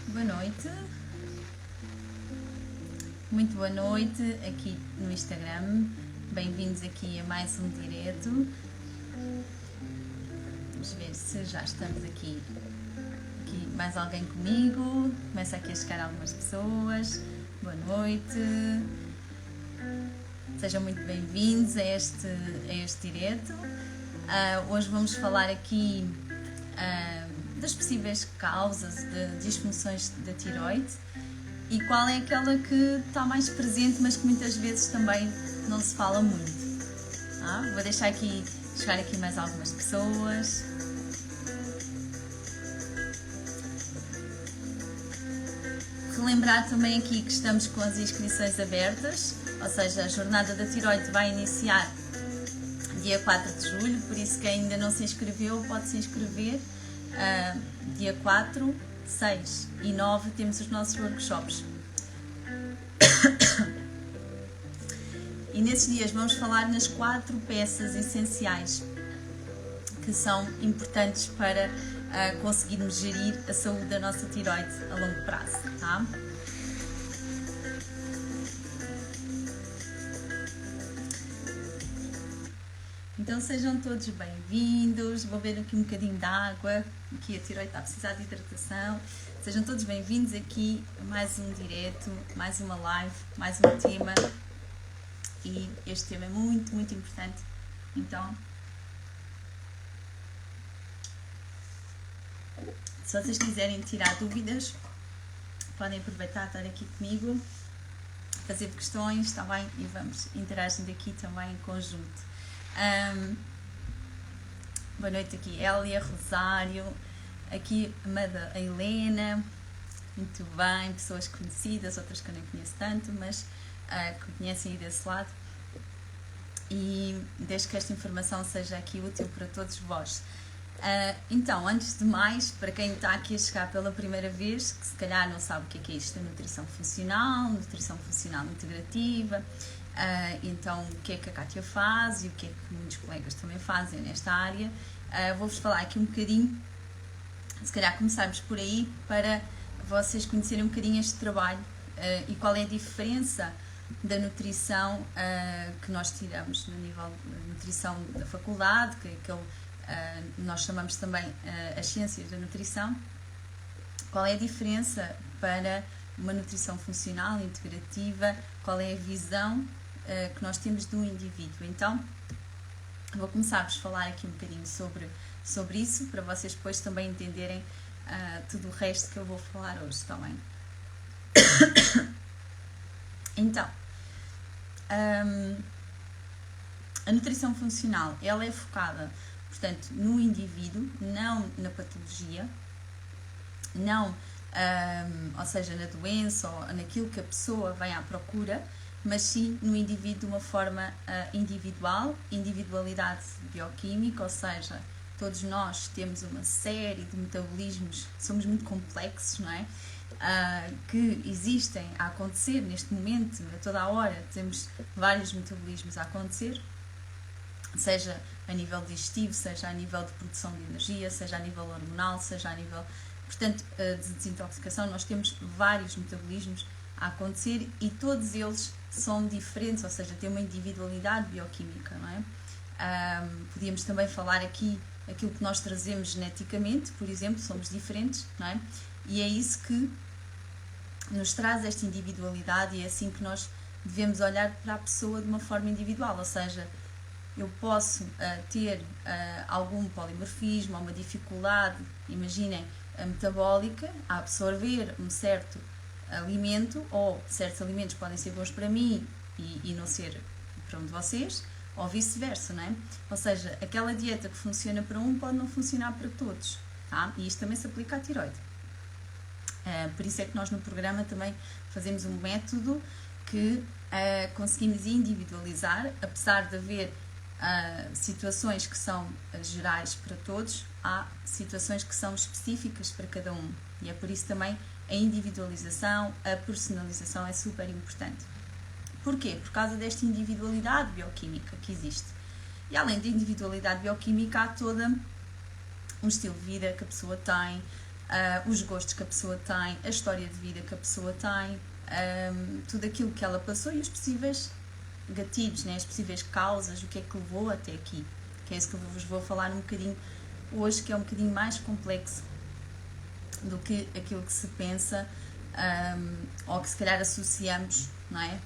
Boa noite, muito boa noite aqui no Instagram, bem-vindos aqui a mais um direto. Vamos ver se já estamos aqui mais alguém comigo, começa aqui a chegar algumas pessoas. Boa noite, sejam muito bem-vindos a este direto. Hoje vamos falar aqui das possíveis causas de disfunções da tiroide e qual é aquela que está mais presente, mas que muitas vezes também não se fala muito. Vou deixar aqui chegar aqui mais algumas pessoas. Relembrar também aqui que estamos com as inscrições abertas, ou seja, a jornada da tiroide vai iniciar dia 4 de julho, por isso quem ainda não se inscreveu pode se inscrever. Dia 4, 6 e 9 temos os nossos workshops. E nesses dias vamos falar nas 4 peças essenciais que são importantes para conseguirmos gerir a saúde da nossa tiroide a longo prazo, tá? Então sejam todos bem-vindos. Vou beber aqui um bocadinho de água, aqui a tiroide está a precisar de hidratação. Sejam todos bem-vindos aqui a mais um direto, mais uma live, mais um tema. E este tema é muito, muito importante. Então, se vocês quiserem tirar dúvidas, podem aproveitar estar aqui comigo, fazer questões, está bem? E vamos interagindo aqui também em conjunto. Boa noite aqui, Hélia, Rosário, aqui a Helena, muito bem, pessoas conhecidas, outras que eu nem conheço tanto, mas que conhecem aí desse lado. E desde que esta informação seja aqui útil para todos vós. Então, antes de mais, para quem está aqui a chegar pela primeira vez, que se calhar não sabe o que é isto da nutrição funcional integrativa, então o que é que a Kátia faz e o que é que muitos colegas também fazem nesta área, vou-vos falar aqui um bocadinho, se calhar começarmos por aí, para vocês conhecerem um bocadinho este trabalho e qual é a diferença da nutrição que nós tiramos no nível de nutrição da faculdade, que é aquele nós chamamos também as ciências da nutrição. Qual é a diferença para uma nutrição funcional, integrativa, qual é a visão que nós temos do indivíduo. Então, vou começar-vos a falar aqui um bocadinho sobre isso, para vocês depois também entenderem tudo o resto que eu vou falar hoje, está bem? Então, a nutrição funcional, ela é focada, portanto, no indivíduo, não na patologia, não, ou seja, na doença ou naquilo que a pessoa vem à procura, mas sim no indivíduo de uma forma individual, individualidade bioquímica, ou seja, todos nós temos uma série de metabolismos, somos muito complexos, não é? Que existem a acontecer neste momento, a toda a hora, temos vários metabolismos a acontecer, seja a nível digestivo, seja a nível de produção de energia, seja a nível hormonal, seja a nível, portanto, de desintoxicação. Nós temos vários metabolismos a acontecer e todos eles são diferentes, ou seja, têm uma individualidade bioquímica, não é? Podíamos também falar aqui aquilo que nós trazemos geneticamente, por exemplo, somos diferentes, não é? E é isso que nos traz esta individualidade e é assim que nós devemos olhar para a pessoa de uma forma individual, ou seja, eu posso ter algum polimorfismo ou uma dificuldade, imaginem, metabólica, a absorver um certo alimento, ou certos alimentos podem ser bons para mim e não ser para um de vocês, ou vice-versa, não é? Ou seja, aquela dieta que funciona para um pode não funcionar para todos, tá? E isto também se aplica à tiroide. Por isso é que nós no programa também fazemos um método que conseguimos individualizar, apesar de haver situações que são gerais para todos, há situações que são específicas para cada um e é por isso também a individualização, a personalização é super importante. Porquê? Por causa desta individualidade bioquímica que existe. E além da individualidade bioquímica há toda um estilo de vida que a pessoa tem, os gostos que a pessoa tem, a história de vida que a pessoa tem, tudo aquilo que ela passou e os possíveis gatilhos, né? As possíveis causas, o que é que levou até aqui. Que é isso que eu vos vou falar um bocadinho hoje, que é um bocadinho mais complexo do que aquilo que se pensa, ou que se calhar associamos, não é?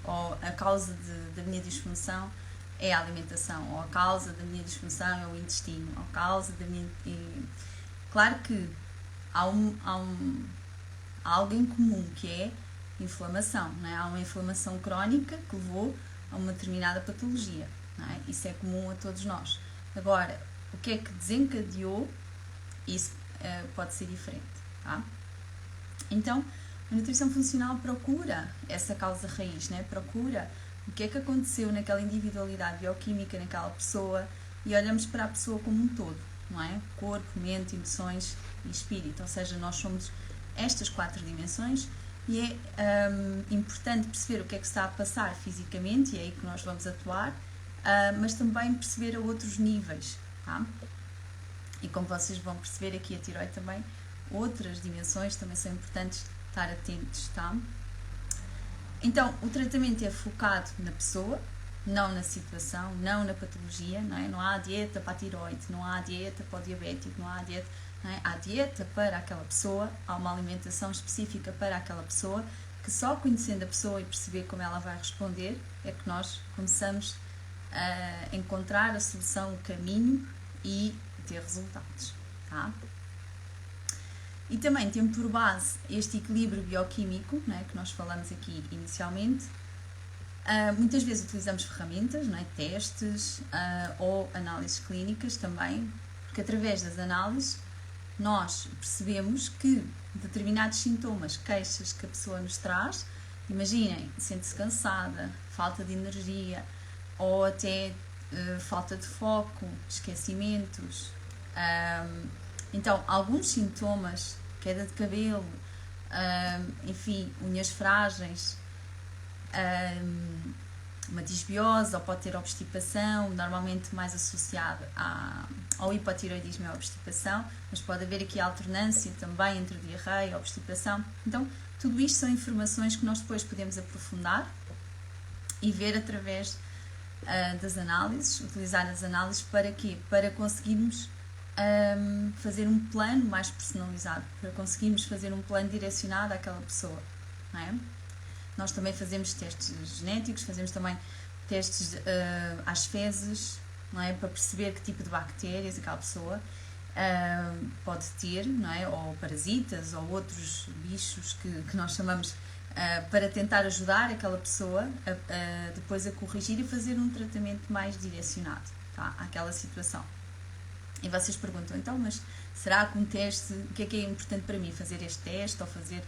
Ou a causa da minha disfunção é a alimentação, ou a causa da minha disfunção é o intestino, ou a causa da minha... Claro que há algo em comum, que é inflamação, não é? Há uma inflamação crónica que levou a uma determinada patologia, não é? Isso é comum a todos nós. Agora, o que é que desencadeou, isso pode ser diferente, tá? Então, a nutrição funcional procura essa causa raiz, né? Procura o que é que aconteceu naquela individualidade bioquímica, naquela pessoa, e olhamos para a pessoa como um todo, não é? Corpo, mente, emoções e espírito, ou seja, nós somos estas 4 dimensões e é importante perceber o que é que está a passar fisicamente, e é aí que nós vamos atuar, mas também perceber a outros níveis, tá? E como vocês vão perceber aqui a tiroide também, outras dimensões também são importantes estar atentos, tá? Então, o tratamento é focado na pessoa, não na situação, não na patologia, não é? Não há dieta para a tiroide, não há dieta para o diabético, não há dieta, não é? Há dieta para aquela pessoa, há uma alimentação específica para aquela pessoa, que só conhecendo a pessoa e perceber como ela vai responder, é que nós começamos a encontrar a solução, o caminho e ter resultados, tá? E também tem por base este equilíbrio bioquímico, não é, que nós falamos aqui inicialmente. Muitas vezes utilizamos ferramentas, não é, testes ou análises clínicas também, porque através das análises nós percebemos que determinados sintomas, queixas que a pessoa nos traz, imaginem, sente-se cansada, falta de energia ou até falta de foco, esquecimentos. Então, alguns sintomas, queda de cabelo, enfim, unhas frágeis, uma disbiose, ou pode ter obstipação, normalmente mais associada ao hipotiroidismo e à obstipação, mas pode haver aqui alternância também entre diarreia e obstipação. Então, tudo isto são informações que nós depois podemos aprofundar e ver através das análises, utilizar as análises para quê? Para conseguirmos fazer um plano mais personalizado, para conseguirmos fazer um plano direcionado àquela pessoa, não é? Nós também fazemos testes genéticos, fazemos também testes às fezes, não é? Para perceber que tipo de bactérias aquela pessoa pode ter, não é? Ou parasitas ou outros bichos que nós chamamos, para tentar ajudar aquela pessoa depois a corrigir e fazer um tratamento mais direcionado, tá? Àquela situação. E vocês perguntam, então, mas será que um teste, o que é importante para mim? Fazer este teste ou fazer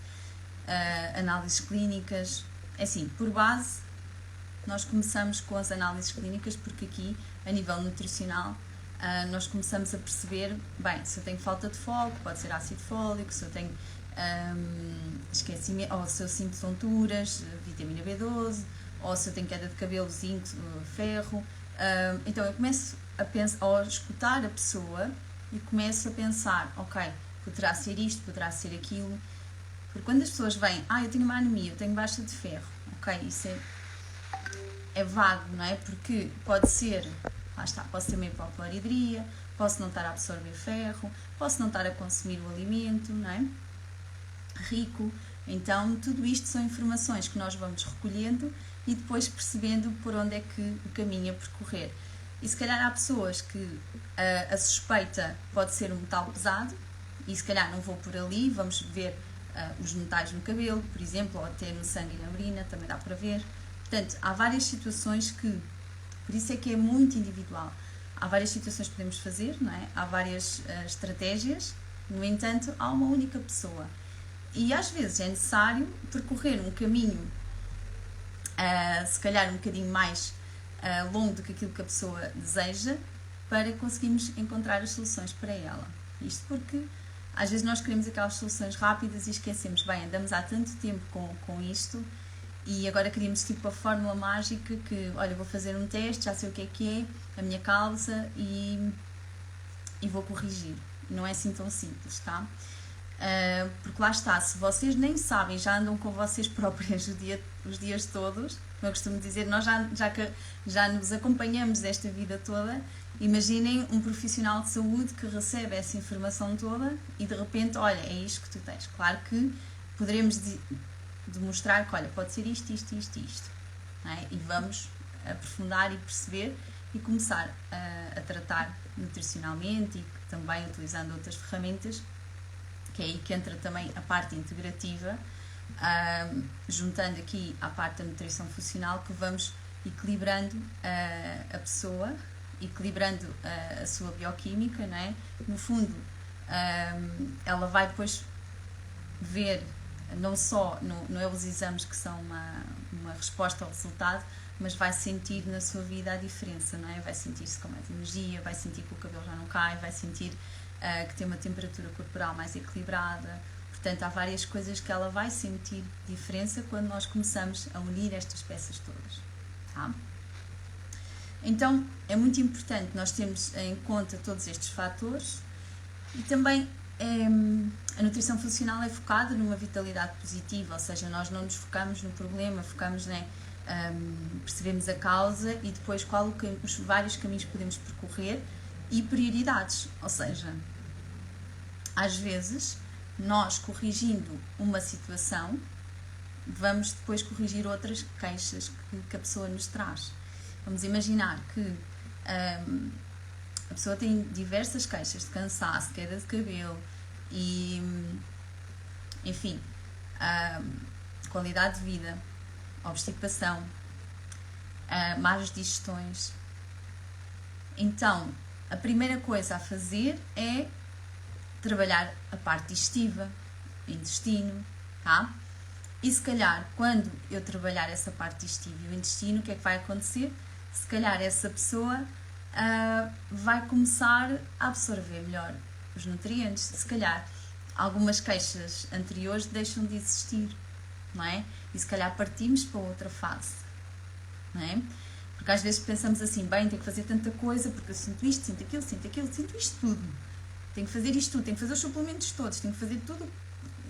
análises clínicas? É assim, por base, nós começamos com as análises clínicas, porque aqui, a nível nutricional, nós começamos a perceber, bem, se eu tenho falta de foco, pode ser ácido fólico, se eu tenho esquecimento, ou se eu sinto tonturas, vitamina B12, ou se eu tenho queda de cabelo, zinco, ferro. Então eu começo a pensar, ou a escutar a pessoa e começo a pensar, ok, poderá ser isto, poderá ser aquilo, porque quando as pessoas vêm, eu tenho uma anemia, eu tenho baixa de ferro, ok, isso é vago, não é? Porque pode ser, lá está, posso ter uma hipocloridria, posso não estar a absorver ferro, posso não estar a consumir o alimento, não é? Rico. Então, tudo isto são informações que nós vamos recolhendo e depois percebendo por onde é que o caminho a percorrer. E se calhar há pessoas que a suspeita pode ser um metal pesado e se calhar não vou por ali, vamos ver os metais no cabelo, por exemplo, ou até no sangue e na urina, também dá para ver. Portanto, há várias situações que, por isso é que é muito individual. Há várias situações que podemos fazer, não é? Há várias estratégias, no entanto, há uma única pessoa. E às vezes é necessário percorrer um caminho, se calhar um bocadinho mais longo do que aquilo que a pessoa deseja, para conseguirmos encontrar as soluções para ela. Isto porque às vezes nós queremos aquelas soluções rápidas e esquecemos, bem, andamos há tanto tempo com isto e agora queríamos tipo a fórmula mágica que, olha, vou fazer um teste, já sei o que é a minha causa e vou corrigir. Não é assim tão simples, tá? Porque lá está, se vocês nem sabem, já andam com vocês próprias os dias todos, como eu costumo dizer, nós já nos acompanhamos desta vida toda. Imaginem um profissional de saúde que recebe essa informação toda e de repente, olha, é isto que tu tens. Claro que poderemos demonstrar que, olha, pode ser isto, isto, isto, isto. Não é? E vamos aprofundar e perceber e começar a tratar nutricionalmente e também utilizando outras ferramentas, que é aí que entra também a parte integrativa, juntando aqui à parte da nutrição funcional, que vamos equilibrando a pessoa, equilibrando a sua bioquímica, não é? No fundo, ela vai depois ver, não só não é os exames que são uma resposta ao resultado, mas vai sentir na sua vida a diferença, não é? Vai sentir-se com mais energia, vai sentir que o cabelo já não cai, vai sentir que tem uma temperatura corporal mais equilibrada. Portanto, há várias coisas que ela vai sentir diferença quando nós começamos a unir estas peças todas. Tá? Então, é muito importante nós termos em conta todos estes fatores e também a nutrição funcional é focada numa vitalidade positiva, ou seja, nós não nos focamos no problema, focamos, né, percebemos a causa e depois os vários caminhos que podemos percorrer e prioridades, ou seja, às vezes nós corrigindo uma situação vamos depois corrigir outras queixas que a pessoa nos traz. Vamos imaginar que a pessoa tem diversas queixas de cansaço, queda de cabelo e, enfim, qualidade de vida, obstipação, más digestões. Então, a primeira coisa a fazer é trabalhar a parte digestiva, o intestino, tá? E se calhar, quando eu trabalhar essa parte digestiva e o intestino, o que é que vai acontecer? Se calhar essa pessoa vai começar a absorver melhor os nutrientes. Se calhar, algumas queixas anteriores deixam de existir, não é? E se calhar partimos para outra fase, não é? Porque às vezes pensamos assim, bem, tenho que fazer tanta coisa, porque eu sinto isto, sinto aquilo, sinto isto tudo. Tenho que fazer isto tudo, tenho que fazer os suplementos todos, tenho que fazer tudo.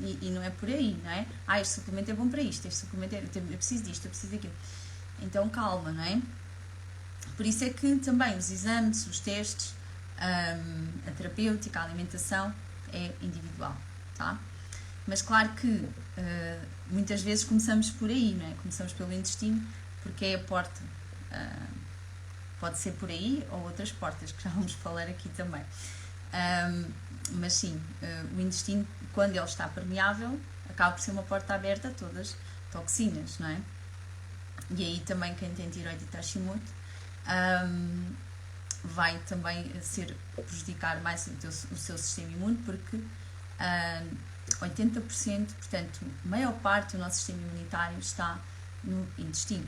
E não é por aí, não é? Este suplemento é bom para isto, este suplemento eu preciso disto, eu preciso daquilo. Então calma, não é? Por isso é que também os exames, os testes, a terapêutica, a alimentação é individual, tá? Mas claro que muitas vezes começamos por aí, não é? Começamos pelo intestino, porque é a porta. Pode ser por aí ou outras portas, que já vamos falar aqui também. Mas sim, o intestino, quando ele está permeável, acaba por ser uma porta aberta a todas toxinas, não é? E aí também quem tem tireoide e Hashimoto vai também prejudicar mais o seu sistema imune, porque 80%, portanto, a maior parte do nosso sistema imunitário está no intestino,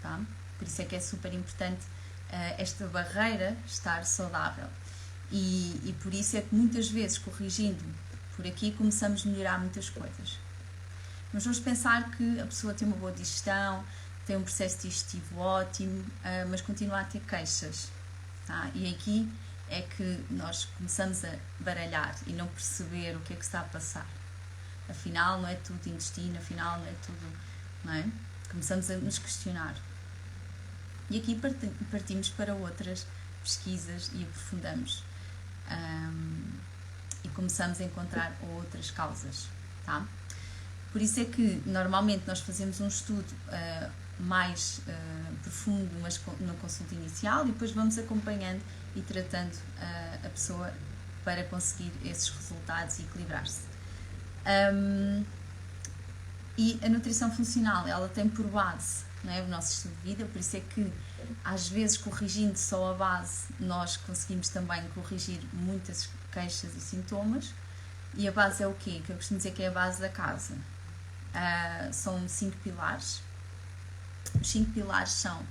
tá? Por isso é que é super importante esta barreira estar saudável. E por isso é que muitas vezes, corrigindo por aqui, começamos a melhorar muitas coisas. Mas vamos pensar que a pessoa tem uma boa digestão, tem um processo digestivo ótimo, mas continua a ter queixas. Tá? E aqui é que nós começamos a baralhar e não perceber o que é que está a passar. Afinal, não é tudo intestino, afinal, não é tudo... Não é? Começamos a nos questionar. E aqui partimos para outras pesquisas e aprofundamos. E começamos a encontrar outras causas, tá? Por isso é que normalmente nós fazemos um estudo mais profundo numa consulta inicial e depois vamos acompanhando e tratando a pessoa para conseguir esses resultados e equilibrar-se. E a nutrição funcional, ela tem por base, não é, o nosso estilo de vida, por isso é que às vezes corrigindo só a base nós conseguimos também corrigir muitas queixas e sintomas. E a base é o quê? Que eu costumo dizer que é a base da casa. São 5 pilares. Os 5 pilares são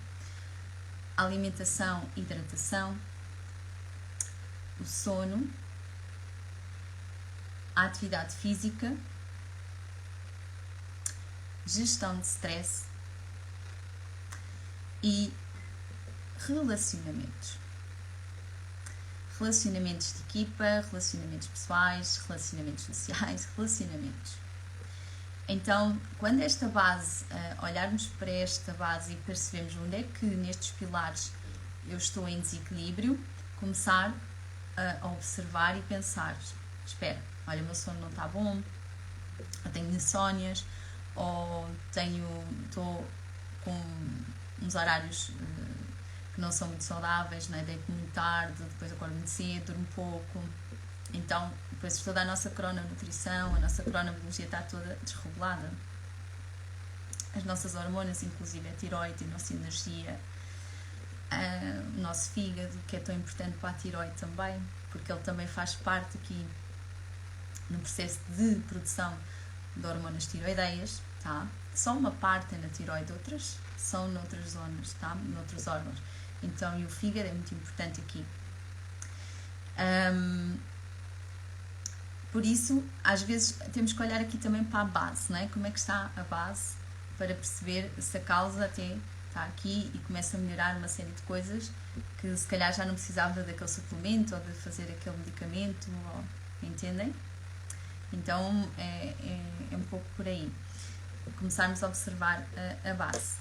a alimentação e hidratação, o sono, a atividade física, gestão de stress e relacionamentos. relacionamentos de equipa, relacionamentos pessoais, relacionamentos sociais, relacionamentos. Então, quando esta base, olharmos para esta base e percebemos onde é que nestes pilares eu estou em desequilíbrio, começar a observar e pensar, espera, olha, o meu sono não está bom, eu tenho insónias, ou estou com uns horários que não são muito saudáveis, né? Deito muito tarde, depois acordo muito cedo, durmo pouco. Então, depois toda a nossa crononutrição, a nossa cronobiologia está toda desregulada. As nossas hormonas, inclusive a tiroide, a nossa energia, o nosso fígado, que é tão importante para a tiroide também, porque ele também faz parte aqui no processo de produção de hormonas tiroideias, tá? Só uma parte é na tiroide, outras são noutras zonas, tá? Noutros órgãos. Então, e o fígado é muito importante aqui. Por isso, às vezes, temos que olhar aqui também para a base, não é? Como é que está a base, para perceber se a causa até está aqui e começa a melhorar uma série de coisas que se calhar já não precisava daquele suplemento ou de fazer aquele medicamento, ou, entendem? Então, é um pouco por aí. Começarmos a observar a base.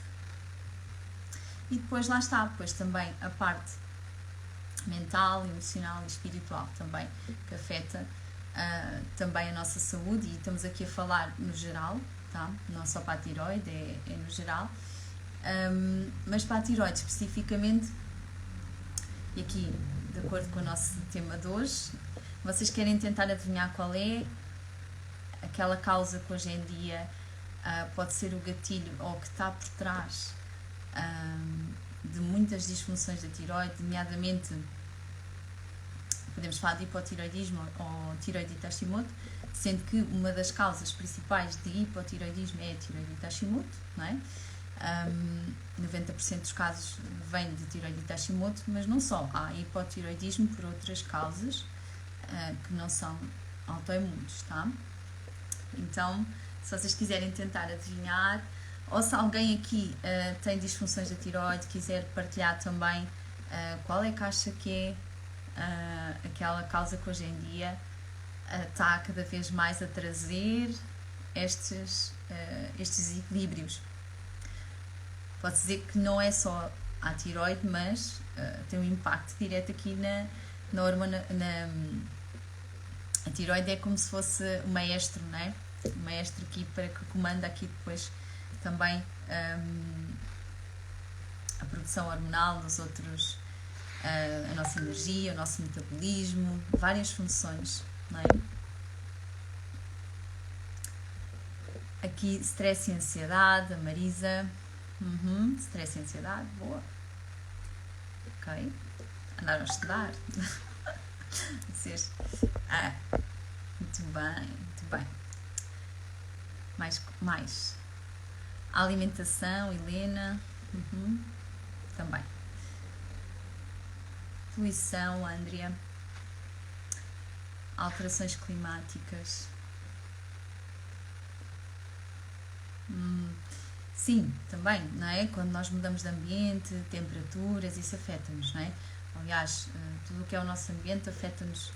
E depois lá está, depois também a parte mental, emocional e espiritual também, que afeta também a nossa saúde, e estamos aqui a falar no geral, tá? Não só para a tiroide, é no geral, mas para a tiroide especificamente, e aqui de acordo com o nosso tema de hoje, vocês querem tentar adivinhar qual é aquela causa que hoje em dia pode ser o gatilho ou que está por trás de muitas disfunções da tiroide, nomeadamente podemos falar de hipotiroidismo ou tiroidite Hashimoto, sendo que uma das causas principais de hipotiroidismo é a tiroidite Hashimoto, não é? 90% dos casos vêm de tiroidite Hashimoto, mas não só, há hipotiroidismo por outras causas que não são autoimunes, tá? Então, se vocês quiserem tentar adivinhar, ou se alguém aqui tem disfunções da tiroide, quiser partilhar também qual é que acha que é aquela causa que hoje em dia está cada vez mais a trazer estes equilíbrios. Pode dizer que não é só a tiroide, mas tem um impacto direto aqui na hormona. A tiroide é como se fosse o maestro, não é? O maestro aqui para que comanda aqui depois também a produção hormonal dos outros, a nossa energia, o nosso metabolismo, várias funções, não é? Aqui stress e ansiedade, a Marisa. Stress e ansiedade, boa. Ok. Andaram a estudar. Vocês. Muito bem, muito bem. Mais. A alimentação, Helena. Também. Poluição, Andrea. Alterações climáticas. Sim, também, não é? Quando nós mudamos de ambiente, temperaturas, isso afeta-nos, não é? Aliás, tudo o que é o nosso ambiente afeta-nos,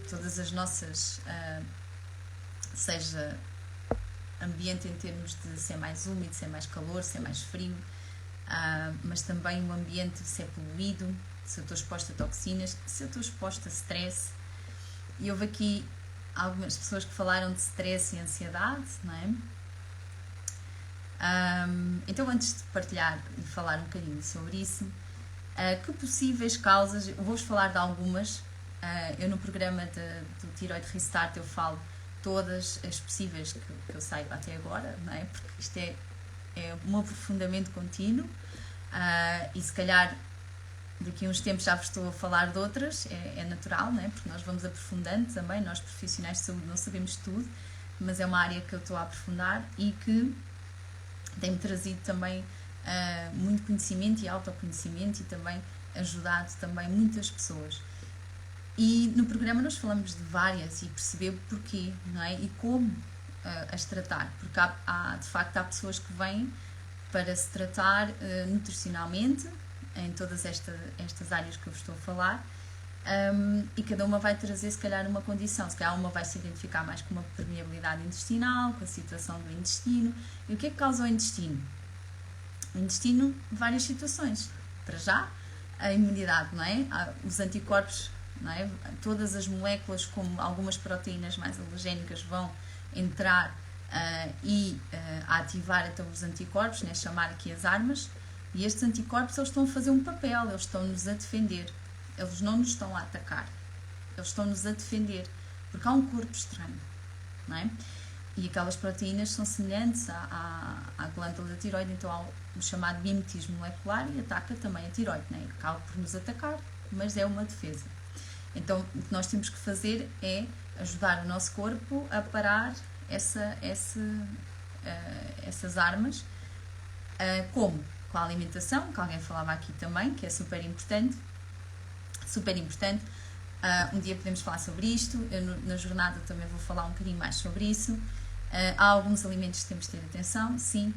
todas as nossas, seja ambiente em termos de ser mais úmido, ser mais calor, ser mais frio, mas também o ambiente se é poluído, se eu estou exposta a toxinas, se eu estou exposta a stress. E houve aqui algumas pessoas que falaram de stress e ansiedade, não é? Então, antes de partilhar e falar um bocadinho sobre isso, que possíveis causas, eu vou-vos falar de algumas. Eu no programa do Tiroid Restart eu falo todas as possíveis que eu saiba até agora, não é? Porque isto é um aprofundamento contínuo, e se calhar daqui a uns tempos já vos estou a falar de outras, é natural, não é? Porque nós vamos aprofundando também, nós profissionais de saúde não sabemos tudo, mas é uma área que eu estou a aprofundar e que tem-me trazido também muito conhecimento e autoconhecimento, e também ajudado também muitas pessoas. E no programa nós falamos de várias e perceber porquê, não é? E como as tratar, porque de facto há pessoas que vêm para se tratar nutricionalmente em todas estas áreas que eu vos estou a falar, e cada uma vai trazer, se calhar, uma condição. Se calhar uma vai se identificar mais com uma permeabilidade intestinal, com a situação do intestino. E o que é que causa o intestino? O intestino, várias situações. Para já, a imunidade, não é? Os anticorpos, não é? Todas as moléculas, como algumas proteínas mais alergénicas, vão entrar a ativar então os anticorpos, né? Chamar aqui as armas. E estes anticorpos, eles estão a fazer um papel, eles estão-nos a defender. Eles não nos estão a atacar, eles estão-nos a defender, porque há um corpo estranho, não é? E aquelas proteínas são semelhantes à glândula da tiroide, então há o chamado mimetismo molecular e ataca também a tiroide, não é? Acaba por nos atacar, mas é uma defesa. Então, o que nós temos que fazer é ajudar o nosso corpo a parar essas armas, como? Com a alimentação, que alguém falava aqui também, que é super importante. Um dia podemos falar sobre isto. Eu na jornada também vou falar um bocadinho mais sobre isso. Há alguns alimentos que temos de ter atenção, sim.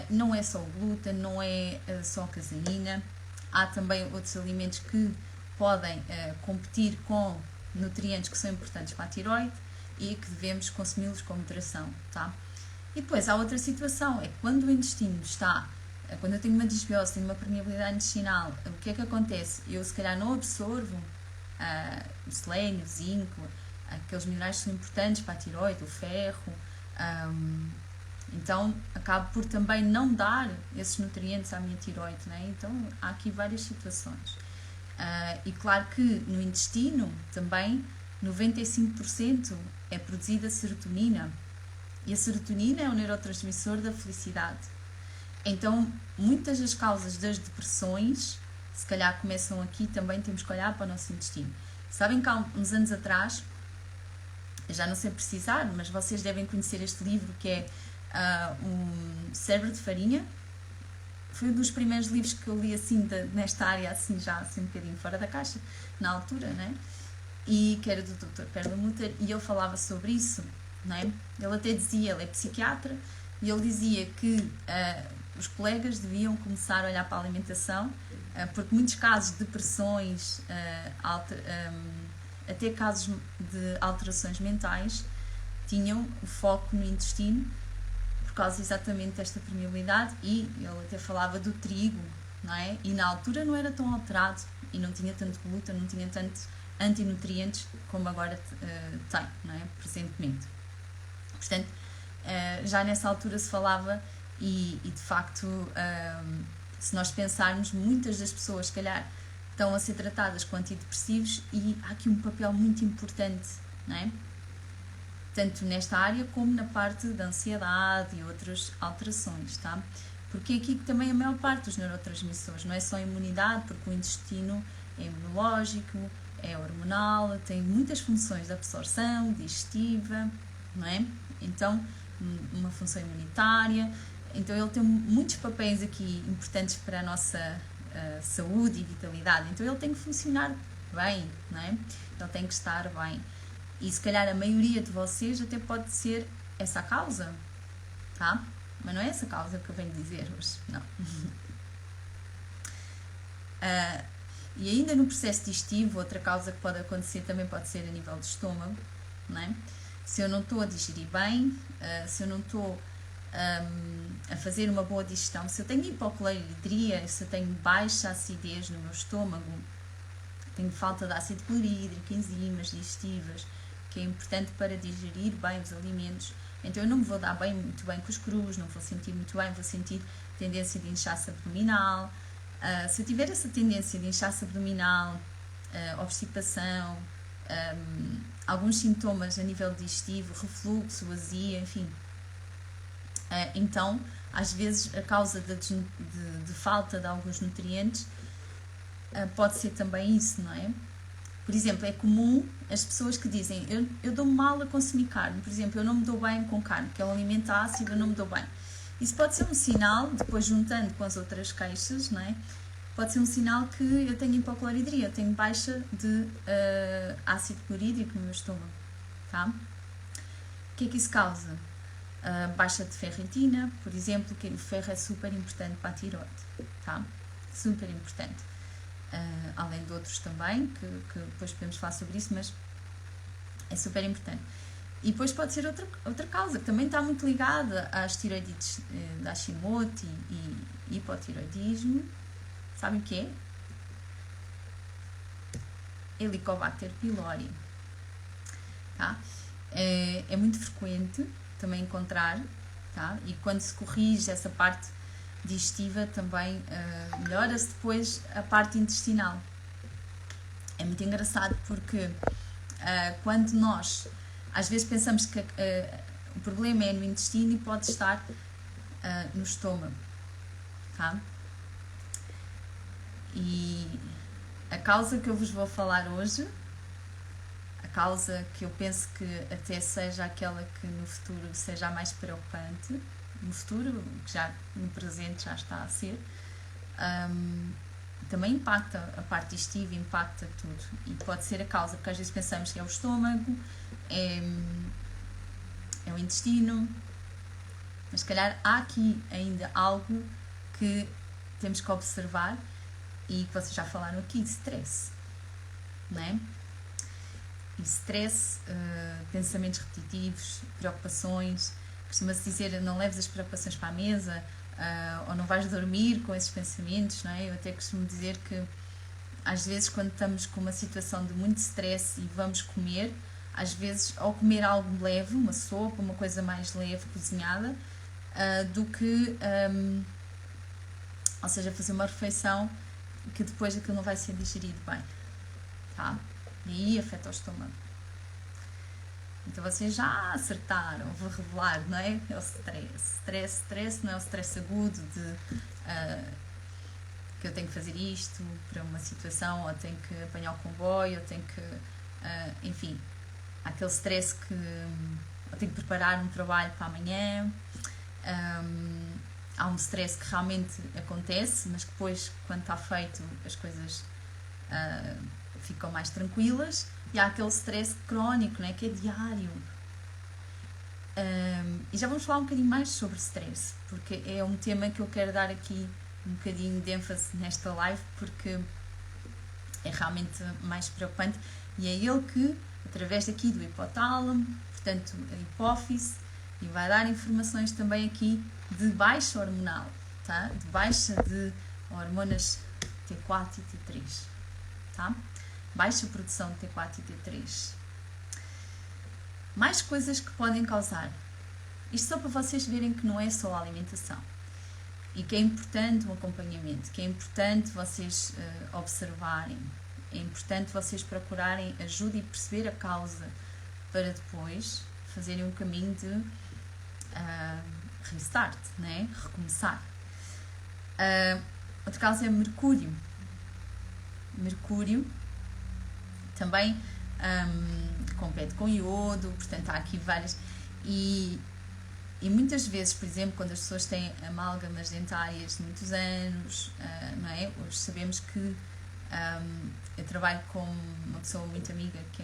Não é só o glúten, não é só a caseína. Há também outros alimentos que podem competir com nutrientes que são importantes para a tiroide e que devemos consumi-los com moderação, tá? E depois há outra situação, é que quando o intestino está, quando eu tenho uma disbiose, tenho uma permeabilidade intestinal, o que é que acontece? Eu se calhar não absorvo o selênio, o zinco, aqueles minerais que são importantes para a tiroide, o ferro, então acabo por também não dar esses nutrientes à minha tiroide, né? Então há aqui várias situações. E claro que no intestino também 95% é produzida serotonina, e a serotonina é o neurotransmissor da felicidade. Então, muitas das causas das depressões, se calhar começam aqui, também temos que olhar para o nosso intestino. Sabem que há uns anos atrás, eu já não sei precisar, mas vocês devem conhecer este livro que é um Cérebro de Farinha. Foi um dos primeiros livros que eu li assim nesta área, assim já assim um bocadinho fora da caixa, na altura, né? E que era do Dr. Perlmutter, e ele falava sobre isso, não é? Ele até dizia, ele é psiquiatra, e ele dizia que os colegas deviam começar a olhar para a alimentação, porque muitos casos de depressões, até casos de alterações mentais, tinham o foco no intestino, por causa exatamente desta permeabilidade, e ele até falava do trigo, não é? E na altura não era tão alterado, e não tinha tanto glúten, não tinha tantos antinutrientes como agora tem, não é? Presentemente. Portanto, já nessa altura se falava, e de facto, se nós pensarmos, muitas das pessoas, se calhar, estão a ser tratadas com antidepressivos, e há aqui um papel muito importante, não é? Tanto nesta área como na parte da ansiedade e outras alterações, tá? Porque aqui também a maior parte dos neurotransmissores, não é só a imunidade, porque o intestino é imunológico, é hormonal, tem muitas funções de absorção, digestiva, não é? Então, uma função imunitária, então ele tem muitos papéis aqui importantes para a nossa saúde e vitalidade, então ele tem que funcionar bem, não é? Ele tem que estar bem. E se calhar a maioria de vocês até pode ser essa a causa, tá? Mas não é essa a causa que eu venho dizer hoje, não. E ainda no processo digestivo, outra causa que pode acontecer também pode ser a nível do estômago, não é? Se eu não estou a digerir bem, se eu não estou a fazer uma boa digestão, se eu tenho hipocloridria, se eu tenho baixa acidez no meu estômago, tenho falta de ácido clorídrico, enzimas digestivas, que é importante para digerir bem os alimentos, então eu não me vou dar bem, muito bem com os crus, não vou sentir muito bem, vou sentir tendência de inchaço abdominal. Se eu tiver essa tendência de inchaço abdominal, obstipação, alguns sintomas a nível digestivo, refluxo, azia, enfim, então às vezes a causa de falta de alguns nutrientes pode ser também isso, não é? Por exemplo, é comum as pessoas que dizem eu dou-me mal a consumir carne, por exemplo, eu não me dou bem com carne, que é um alimento ácido, eu não me dou bem. Isso pode ser um sinal, depois juntando com as outras queixas, não é? Pode ser um sinal que eu tenho hipocloridria, eu tenho baixa de ácido clorídrico no meu estômago, tá? O que é que isso causa? Baixa de ferritina, por exemplo, que o ferro é super importante para a tiroide, tá? Super importante. além de outros também, que depois podemos falar sobre isso, mas é super importante. E depois pode ser outra causa, que também está muito ligada às tiroidites da Hashimoto e hipotiroidismo. Sabem o que é? Helicobacter pylori. Tá? É muito frequente também encontrar, tá? E quando se corrige essa parte digestiva também melhora-se depois a parte intestinal. É muito engraçado porque quando nós às vezes pensamos que o problema é no intestino e pode estar no estômago, tá? E a causa que eu vos vou falar hoje, a causa que eu penso que até seja aquela que no futuro seja a mais preocupante, no futuro, que já no presente já está a ser, também impacta a parte digestiva, impacta tudo. E pode ser a causa, porque às vezes pensamos que é o estômago, é o intestino, mas se calhar há aqui ainda algo que temos que observar e que vocês já falaram aqui, stress, não é? E stress, pensamentos repetitivos, preocupações, costuma-se dizer não leves as preocupações para a mesa, ou não vais dormir com esses pensamentos, não é? Eu até costumo dizer que às vezes quando estamos com uma situação de muito stress e vamos comer, às vezes ao comer algo leve, uma sopa, uma coisa mais leve, cozinhada, do que, ou seja, fazer uma refeição que depois aquilo não vai ser digerido bem, tá? E aí afeta o estômago. Então vocês já acertaram, vou revelar, não é? É o stress. Stress não é o stress agudo de que eu tenho que fazer isto para uma situação, ou tenho que apanhar o comboio, ou tenho que, enfim, há aquele stress que eu tenho que preparar um trabalho para amanhã. Há um stress que realmente acontece, mas que depois, quando está feito, as coisas ficam mais tranquilas. E há aquele stress crónico, né, que é diário. E já vamos falar um bocadinho mais sobre stress, porque é um tema que eu quero dar aqui um bocadinho de ênfase nesta live, porque é realmente mais preocupante. E é ele que, através daqui do hipotálamo, portanto, a hipófise, e vai dar informações também aqui de baixa hormonal, tá? De baixa de hormonas T4 e T3, tá? Baixa produção de T4 e T3. Mais coisas que podem causar. Isto só para vocês verem que não é só a alimentação. E que é importante o acompanhamento, que é importante vocês observarem, é importante vocês procurarem ajuda e perceber a causa para depois fazerem um caminho de restart, né? Recomeçar. Outra causa é Mercúrio. Mercúrio também compete com iodo, portanto há aqui várias. E muitas vezes, por exemplo, quando as pessoas têm amálgamas dentárias de muitos anos, não é? Hoje sabemos que eu trabalho com uma pessoa muito amiga que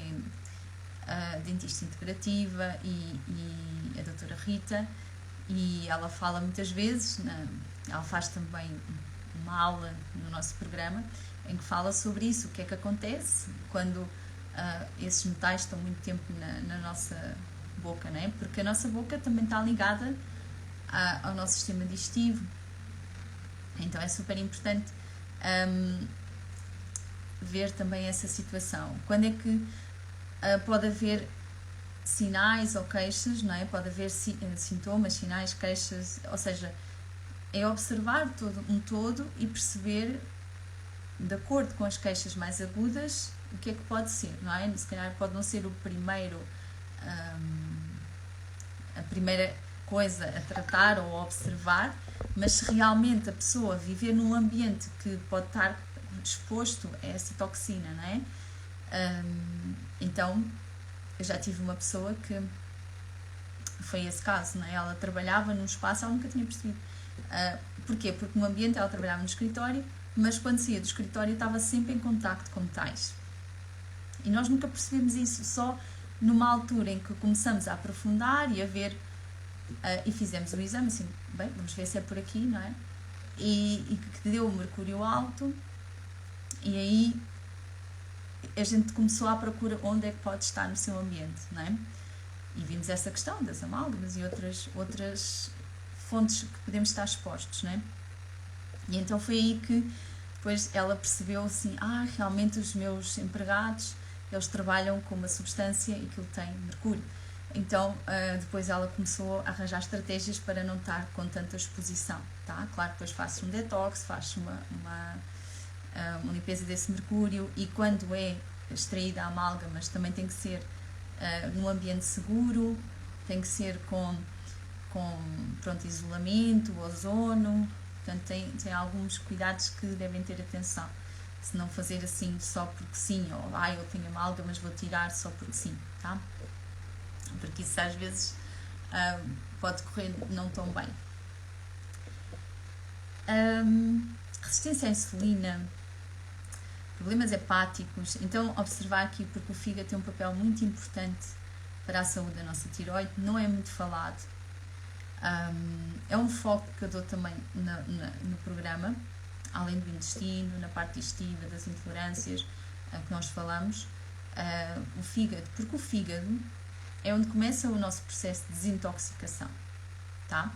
é dentista integrativa e a doutora Rita, e ela fala muitas vezes, ela faz também uma aula no nosso programa em que fala sobre isso, o que é que acontece quando esses metais estão muito tempo na nossa boca, não é? Porque a nossa boca também está ligada ao nosso sistema digestivo, então é super importante ver também essa situação. Quando é que pode haver sinais ou queixas, não é? Pode haver sintomas, sinais, queixas, ou seja, é observar um todo e perceber, de acordo com as queixas mais agudas, o que é que pode ser, não é? Se calhar pode não ser a primeira coisa a tratar ou a observar, mas se realmente a pessoa viver num ambiente que pode estar exposto a essa toxina, não é? Então, eu já tive uma pessoa que foi esse caso, não é? Ela trabalhava num espaço, ela nunca tinha percebido. Porquê? Porque no ambiente ela trabalhava no escritório, mas quando saía do escritório estava sempre em contacto com metais. E nós nunca percebemos isso, só numa altura em que começamos a aprofundar e a ver, e fizemos o exame, assim, bem, vamos ver se é por aqui, não é? E que deu o mercúrio alto, E aí a gente começou à procura onde é que pode estar no seu ambiente, não é? E vimos essa questão das amálgamas e outras fontes que podemos estar expostos, não é? E então foi aí que depois ela percebeu assim, realmente os meus empregados, eles trabalham com uma substância e aquilo tem mercúrio. Então, depois ela começou a arranjar estratégias para não estar com tanta exposição, tá? Claro, depois faço um detox, faço uma limpeza desse mercúrio, e quando é extraída a amálgamas também tem que ser num ambiente seguro, tem que ser com isolamento, ozono, portanto tem alguns cuidados que devem ter atenção, se não fazer assim só porque sim, ou eu tenho amálgamas, vou tirar só porque sim, tá? Porque isso às vezes pode correr não tão bem. Resistência à insulina, problemas hepáticos, então observar aqui, porque o fígado tem um papel muito importante para a saúde da nossa tireoide, não é muito falado, é um foco que eu dou também no programa, além do intestino, na parte digestiva, das intolerâncias que nós falamos, o fígado, porque o fígado é onde começa o nosso processo de desintoxicação, tá?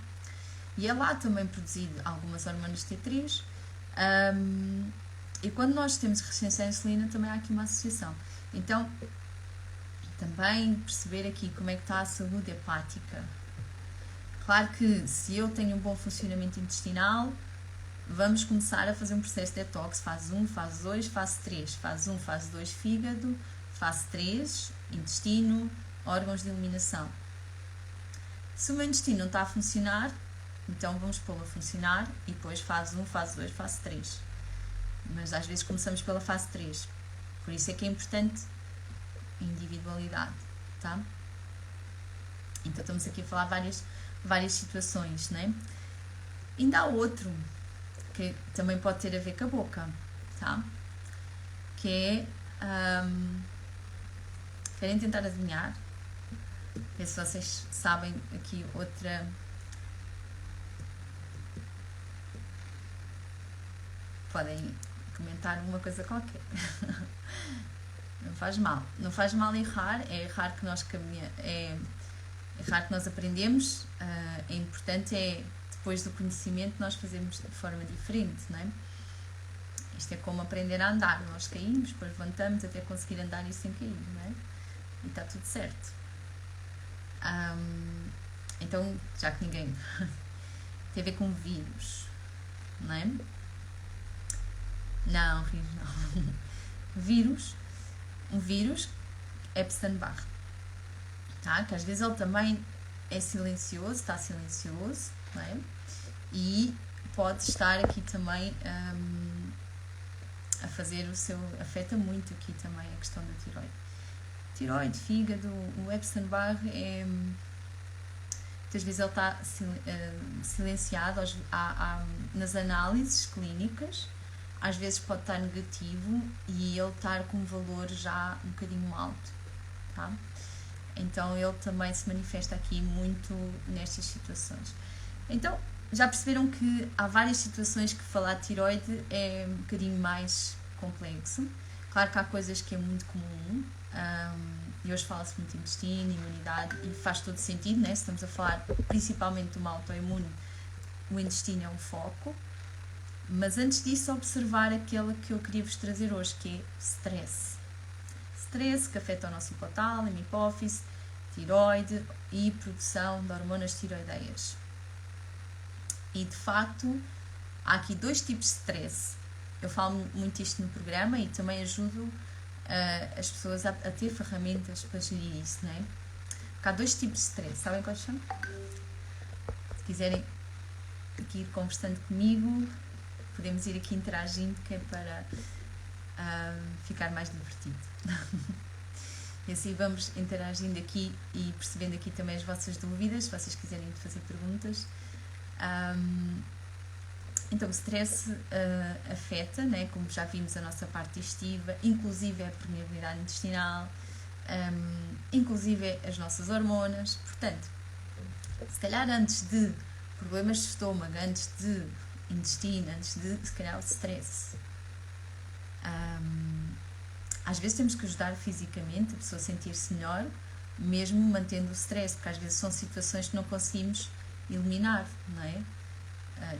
E é lá também produzido algumas hormonas T3, e quando nós temos resistência à insulina também há aqui uma associação. Então, também perceber aqui como é que está a saúde hepática. Claro que se eu tenho um bom funcionamento intestinal, vamos começar a fazer um processo de detox, fase 1, fase 2, fase 3. Fase 1, fase 2, fígado, fase 3, intestino, órgãos de eliminação. Se o meu intestino não está a funcionar, então vamos pô-lo a funcionar e depois fase 1, fase 2, fase 3. Mas às vezes começamos pela fase 3. Por isso é que é importante a individualidade, tá? Então estamos aqui a falar várias situações, né? Ainda há outro que também pode ter a ver com a boca, tá? Que é... querem tentar adivinhar? Ver se vocês sabem aqui outra... Podem comentar uma coisa qualquer. Não faz mal. Não faz mal errar. É errar que nós errar que nós aprendemos. É importante depois do conhecimento nós fazermos de forma diferente, não é? Isto é como aprender a andar. Nós caímos, depois levantamos até conseguir andar e sem cair, não é? E está tudo certo. Então, já que ninguém tem a ver com vírus, não é? Não, Rios, não. Um vírus é Epstein-Barr, tá? Que às vezes ele também é silencioso, está silencioso, não é? E pode estar aqui também a fazer afeta muito aqui também a questão da tireoide. Tireoide, fígado, o Epstein-Barr muitas vezes ele está silenciado nas análises clínicas, às vezes pode estar negativo e ele estar com um valor já um bocadinho alto, tá? Então ele também se manifesta aqui muito nestas situações. Então já perceberam que há várias situações que falar de tireoide é um bocadinho mais complexo. Claro que há coisas que é muito comum, e hoje fala-se muito de intestino, imunidade, e faz todo sentido, né? Se estamos a falar principalmente de uma autoimune, o intestino é um foco. Mas antes disso, observar aquela que eu queria vos trazer hoje, que é stress. Stress que afeta o nosso hipotálamo, hipófise, tireoide e produção de hormonas tiroideias. E de facto, há aqui dois tipos de stress. Eu falo muito isto no programa e também ajudo as pessoas a ter ferramentas para gerir isso, não é? Porque há dois tipos de stress. Sabem quais são? Se quiserem aqui ir conversando comigo, podemos ir aqui interagindo, que é para ficar mais divertido. E assim vamos interagindo aqui e percebendo aqui também as vossas dúvidas, se vocês quiserem fazer perguntas. Então o stress afeta, né, como já vimos, a nossa parte digestiva, inclusive a permeabilidade intestinal, inclusive as nossas hormonas. Portanto, se calhar antes de problemas de estômago, antes de intestino, antes de, se calhar, o stress. Às vezes temos que ajudar fisicamente a pessoa a sentir-se melhor, mesmo mantendo o stress, porque às vezes são situações que não conseguimos eliminar, não é?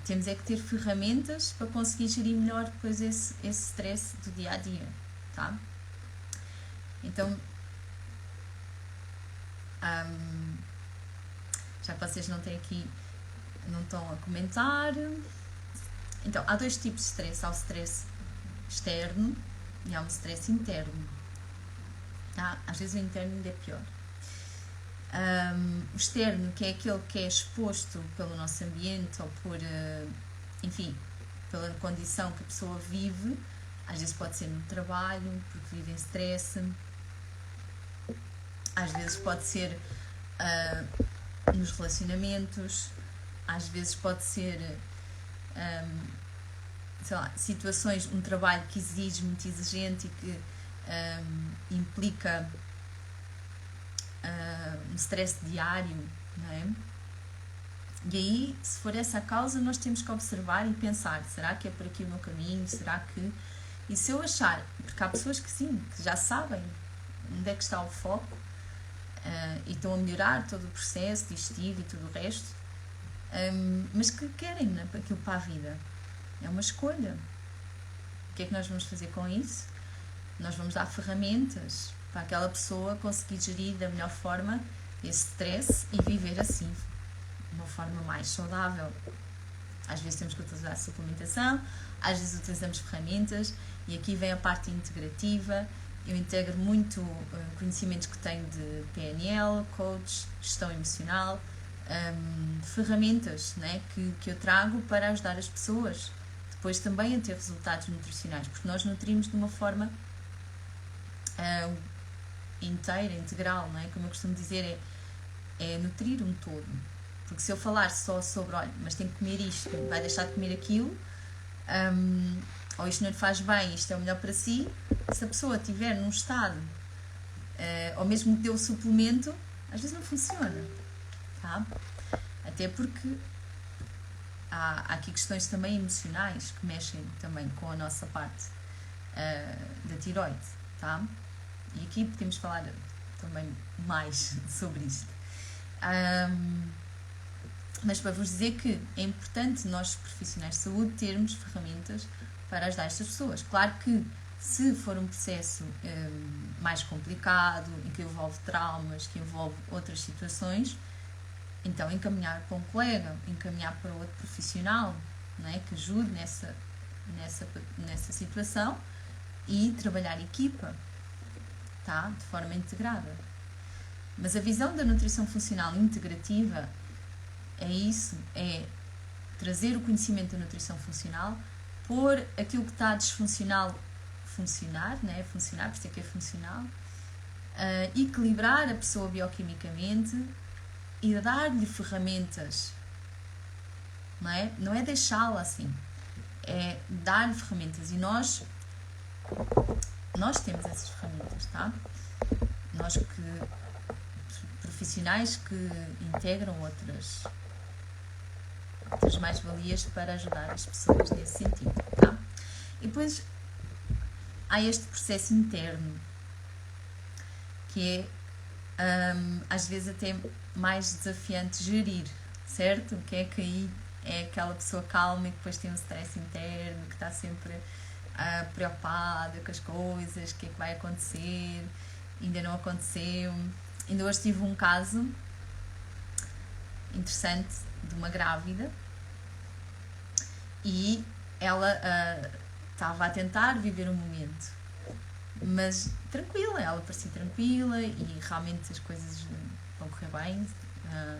Temos é que ter ferramentas para conseguir gerir melhor depois esse stress do dia a dia, tá? Então, já que vocês não têm aqui, não estão a comentar, então há dois tipos de stress. Há o stress externo e há um stress interno, tá? Às vezes o interno ainda é pior. O externo, que é aquele que é exposto pelo nosso ambiente ou por, enfim, pela condição que a pessoa vive. Às vezes pode ser no trabalho, porque vive em stress. Às vezes pode ser nos relacionamentos. Às vezes pode ser, sei lá, situações, um trabalho que exige, muito exigente e que implica um stress diário, não é? E aí, se for essa a causa, nós temos que observar e pensar, será que é por aqui o meu caminho? Será que... E se eu achar, porque há pessoas que sim, que já sabem onde é que está o foco e estão a melhorar todo o processo digestivo e tudo o resto, mas que querem, né, aquilo para a vida. É uma escolha. O que é que nós vamos fazer com isso? Nós vamos dar ferramentas para aquela pessoa conseguir gerir da melhor forma esse stress e viver assim, de uma forma mais saudável. Às vezes temos que utilizar a suplementação, às vezes utilizamos ferramentas, e aqui vem a parte integrativa. Eu integro muito conhecimentos que tenho de PNL, coach, gestão emocional, ferramentas, né, que eu trago para ajudar as pessoas depois também a ter resultados nutricionais, porque nós nutrimos de uma forma inteira, integral, não é? Como eu costumo dizer, é nutrir um todo. Porque se eu falar só sobre, olha, mas tem que comer isto, vai deixar de comer aquilo, ou isto não lhe faz bem, isto é o melhor para si, se a pessoa estiver num estado, ou mesmo que dê o suplemento, às vezes não funciona, tá? Até porque há aqui questões também emocionais que mexem também com a nossa parte da tiroide, tá? E aqui podemos falar também mais sobre isto. Mas para vos dizer que é importante nós, profissionais de saúde, termos ferramentas para ajudar estas pessoas. Claro que se for um processo mais complicado, em que envolve traumas, que envolve outras situações, então encaminhar para um colega, encaminhar para outro profissional, não é? Que ajude nessa situação e trabalhar equipa, tá? De forma integrada. Mas a visão da nutrição funcional integrativa é isso, é trazer o conhecimento da nutrição funcional, pôr aquilo que está disfuncional funcionar, né? Funcionar, por isso é que é funcional, equilibrar a pessoa bioquimicamente e dar-lhe ferramentas, não é? Não é deixá-la assim, é dar-lhe ferramentas, e nós temos essas ferramentas, tá? Nós profissionais que integram outras mais-valias para ajudar as pessoas nesse sentido, tá? E depois há este processo interno que é às vezes até mais desafiante gerir, certo? Que é que aí é aquela pessoa calma e depois tem um stress interno, que está sempre preocupada com as coisas, o que é que vai acontecer, ainda não aconteceu. Ainda hoje tive um caso interessante de uma grávida e ela estava a tentar viver o momento, mas tranquila, ela parecia tranquila e realmente as coisas vão correr bem,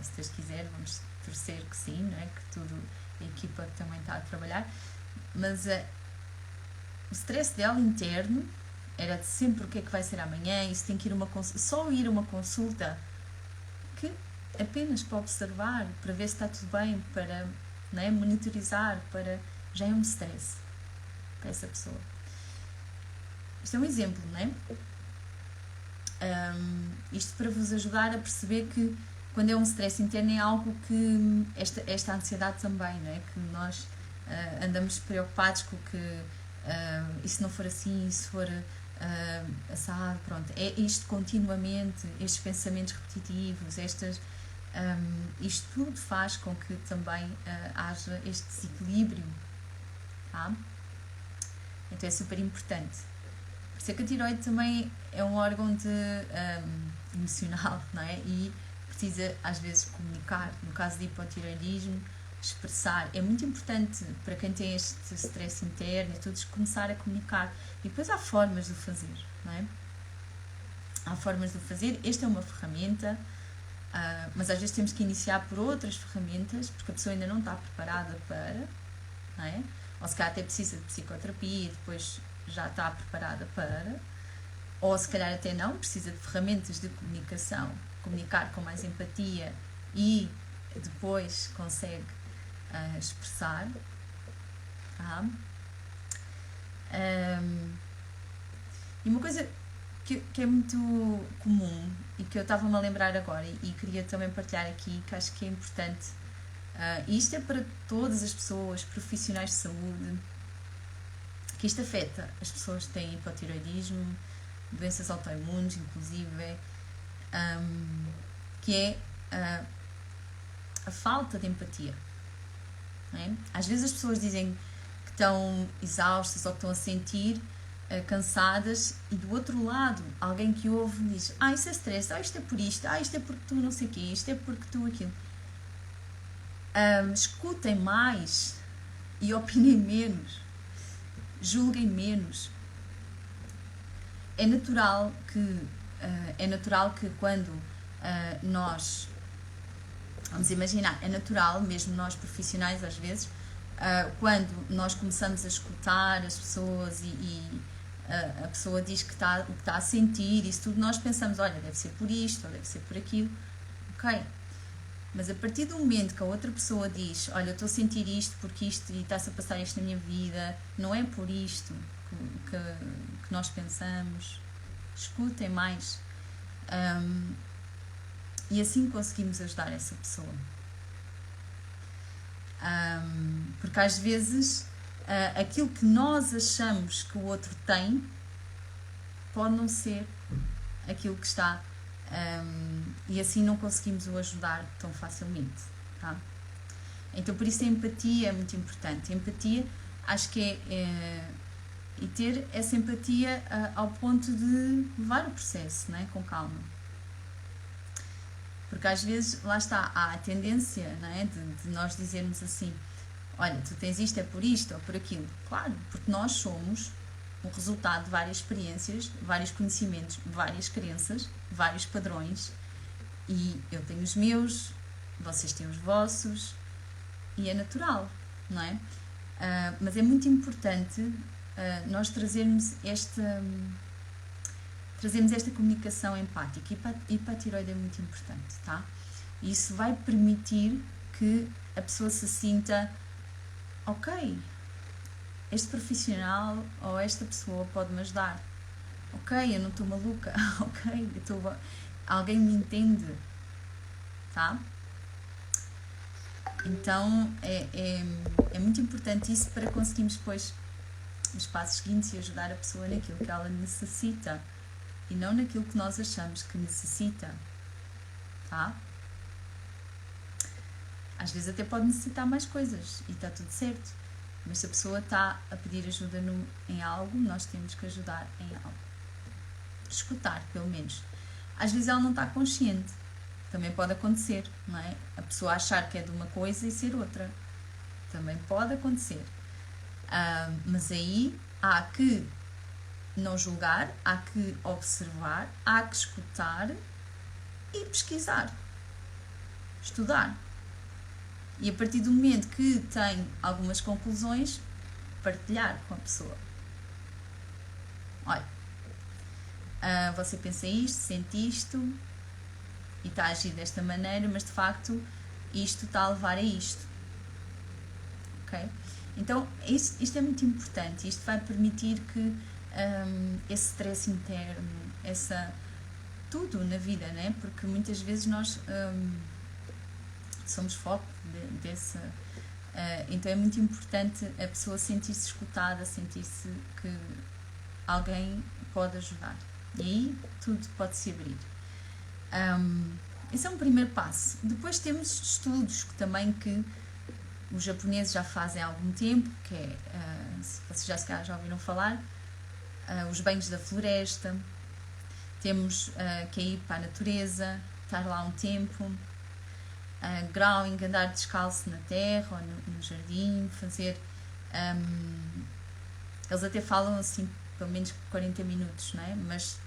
se Deus quiser, vamos torcer que sim, não é? Que tudo, a equipa que também está a trabalhar, mas o stress dela interno era de sempre o que é que vai ser amanhã, e se tem que ir só ir a uma consulta que apenas para observar, para ver se está tudo bem, para, não é, monitorizar, já é um stress para essa pessoa. Isto é um exemplo, não é? Isto para vos ajudar a perceber que quando é um stress interno é algo que esta ansiedade também, não é? Que nós andamos preocupados com o que e se não for assim, e se for assado, pronto, é isto continuamente, estes pensamentos repetitivos, isto tudo faz com que também haja este desequilíbrio, tá? Então é super importante. Por isso é que a tireoide também é um órgão emocional, não é? E precisa às vezes comunicar. No caso de hipotireoidismo, expressar. É muito importante para quem tem este stress interno e tudo, começar a comunicar. E depois há formas de o fazer, não é? Há formas de o fazer. Esta é uma ferramenta, mas às vezes temos que iniciar por outras ferramentas, porque a pessoa ainda não está preparada para, não é? Ou se calhar até precisa de psicoterapia e depois já está preparada para, ou se calhar até não, precisa de ferramentas de comunicação, comunicar com mais empatia e depois consegue expressar, tá? E uma coisa que é muito comum e que eu estava-me a lembrar agora e queria também partilhar aqui, que acho que é importante, e isto é para todas as pessoas, profissionais de saúde, que isto afeta as pessoas que têm hipotireoidismo, doenças autoimunes, inclusive, que é a falta de empatia. Não é? Às vezes as pessoas dizem que estão exaustas ou que estão a sentir cansadas e do outro lado alguém que ouve diz: isso é stress, isto é por isto, isto é porque tu não sei o quê, isto é porque tu aquilo. Escutem mais e opinem menos, julguem menos. É natural que quando nós, vamos imaginar, é natural, mesmo nós profissionais às vezes, quando nós começamos a escutar as pessoas e a pessoa diz o que está a sentir, isso tudo, nós pensamos, olha, deve ser por isto, ou deve ser por aquilo, ok? Mas a partir do momento que a outra pessoa diz, olha, eu estou a sentir isto porque isto e está-se a passar isto na minha vida, não é por isto que nós pensamos, escutem mais, e assim conseguimos ajudar essa pessoa. Porque às vezes aquilo que nós achamos que o outro tem pode não ser aquilo que está, e assim não conseguimos o ajudar tão facilmente, tá? Então por isso a empatia é muito importante. A empatia, acho que e ter essa empatia ao ponto de levar o processo, não é? Com calma. Porque às vezes, lá está, há a tendência, não é? de nós dizermos assim, olha, tu tens isto, é por isto ou por aquilo. Claro, porque nós somos o resultado de várias experiências, vários conhecimentos, várias crenças, vários padrões, e eu tenho os meus, vocês têm os vossos, e é natural, não é? Mas é muito importante nós trazermos esta comunicação empática, e para a tireoide é muito importante, tá? E isso vai permitir que a pessoa se sinta, ok, este profissional ou esta pessoa pode-me ajudar, ok, eu não estou maluca, ok, alguém me entende, tá? Então é muito importante isso para conseguirmos depois os passos seguintes e ajudar a pessoa naquilo que ela necessita e não naquilo que nós achamos que necessita, tá? Às vezes até pode necessitar mais coisas e está tudo certo, mas se a pessoa está a pedir ajuda em algo, nós temos que ajudar em algo. Escutar, pelo menos. Às vezes ela não está consciente, também pode acontecer, não é? A pessoa achar que é de uma coisa e ser outra, também pode acontecer. Mas aí há que não julgar, há que observar, há que escutar e pesquisar, estudar. E a partir do momento que tem algumas conclusões, partilhar com a pessoa. Olha, você pensa isto, sente isto e está a agir desta maneira, mas de facto isto está a levar a isto. Ok? Então isto é muito importante, isto vai permitir que esse stress interno, tudo na vida, né? Porque muitas vezes nós somos foco Então é muito importante a pessoa sentir-se escutada, sentir-se que alguém pode ajudar. E aí tudo pode se abrir. Esse é um primeiro passo. Depois temos estudos que os japoneses já fazem há algum tempo, que é, se vocês já ouviram falar, os banhos da floresta. Temos que é ir para a natureza, estar lá um tempo, grounding, andar descalço na terra ou no jardim, fazer... eles até falam assim, pelo menos 40 minutos, não é? Mas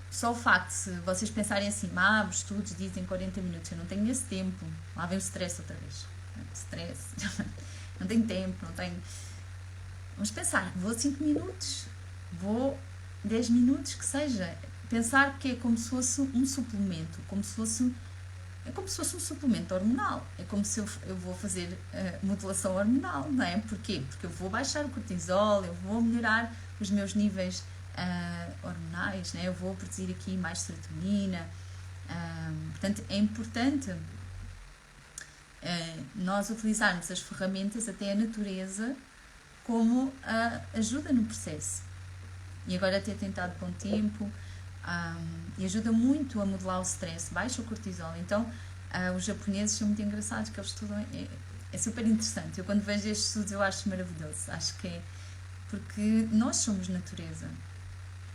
só o facto, se vocês pensarem assim, os estudos dizem 40 minutos, eu não tenho esse tempo, lá vem o stress outra vez. Stress, não tenho tempo, não tenho... Vamos pensar, vou 5 minutos, vou 10 minutos, que seja. Pensar que é como se fosse um suplemento, é como se fosse um suplemento hormonal, é como se eu vou fazer modulação hormonal, não é? Porquê? Porque eu vou baixar o cortisol, eu vou melhorar os meus níveis hormonais, né? Eu vou produzir aqui mais serotonina, portanto é importante nós utilizarmos as ferramentas, até a natureza, como ajuda no processo. E agora até tem estado bom tempo, e ajuda muito a modelar o stress, baixa o cortisol. Então os japoneses são muito engraçados, que eles estudam, é super interessante. Eu quando vejo estes estudos eu acho maravilhoso, acho que é porque nós somos natureza,